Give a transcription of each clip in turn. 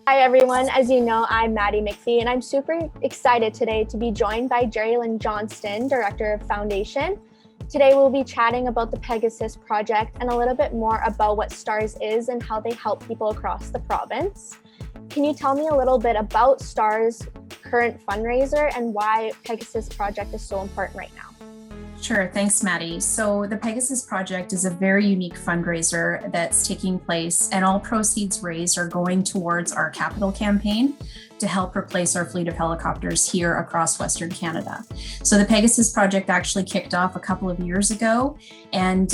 Hi everyone, as you know, I'm Maddie McPhee and I'm super excited today to be joined by Jeri-Lynn Johnston, Director of Foundation. Today we'll be chatting about the Pegasus project and a little bit more about what STARS is and how they help people across the province. Can you tell me a little bit about STARS' current fundraiser and why Pegasus project is so important right now? Sure, thanks, Maddie. So the Pegasus Project is a very unique fundraiser that's taking place, and all proceeds raised are going towards our capital campaign to help replace our fleet of helicopters here across Western Canada. So the Pegasus Project actually kicked off a couple of years ago, and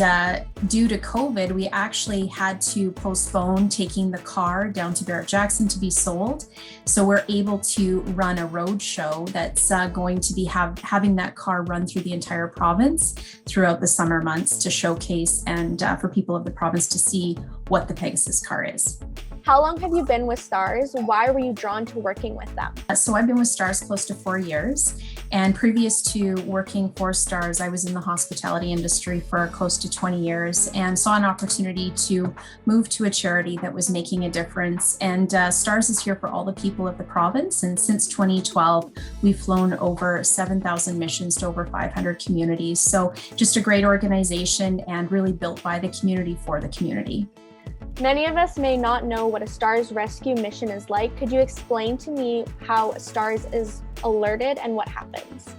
due to COVID, we actually had to postpone taking the car down to Barrett-Jackson to be sold. So we're able to run a road show that's going to be having that car run through the entire province throughout the summer months to showcase and for people of the province to see what the Pegasus car is. How long have you been with STARS? Why were you drawn to working with them? So I've been with STARS close to 4 years. And previous to working for STARS, I was in the hospitality industry for close to 20 years and saw an opportunity to move to a charity that was making a difference. And STARS is here for all the people of the province. And since 2012, we've flown over 7,000 missions to over 500 communities. So just a great organization and really built by the community for the community. Many of us may not know what a STARS rescue mission is like. Could you explain to me how STARS is alerted and what happens?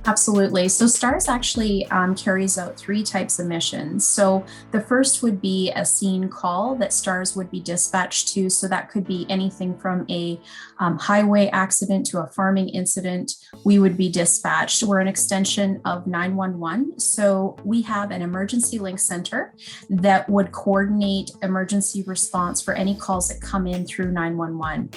Absolutely. So STARS actually carries out 3 types of missions. So the first would be a scene call that STARS would be dispatched to. So that could be anything from a highway accident to a farming incident. We would be dispatched. We're an extension of 911. So we have an emergency link center that would coordinate emergency response for any calls that come in through 911.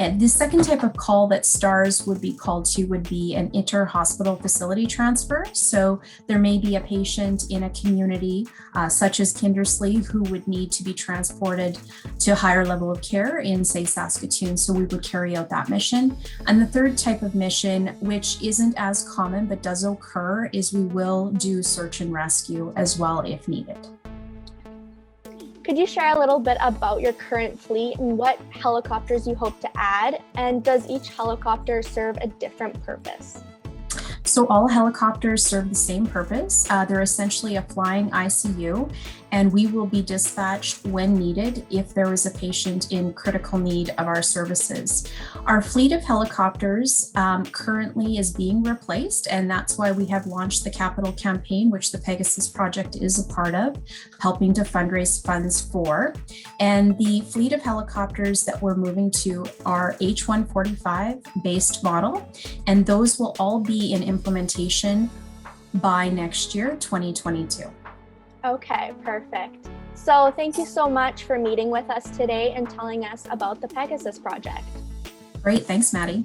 And the second type of call that STARS would be called to would be an inter-hospital facility transfer. So there may be a patient in a community such as Kindersley who would need to be transported to a higher level of care in, say, Saskatoon. So we would carry out that mission. And the third type of mission, which isn't as common but does occur, is we will do search and rescue as well if needed. Could you share a little bit about your current fleet and what helicopters you hope to add? And does each helicopter serve a different purpose? So all helicopters serve the same purpose. They're essentially a flying ICU, and we will be dispatched when needed if there is a patient in critical need of our services. Our fleet of helicopters currently is being replaced, and that's why we have launched the capital campaign, which the Pegasus Project is a part of, helping to fundraise funds for. And the fleet of helicopters that we're moving to are H-145 based model, and those will all be in implementation by next year, 2022. Okay, perfect. So thank you so much for meeting with us today and telling us about the Pegasus project. Great, thanks, Maddie.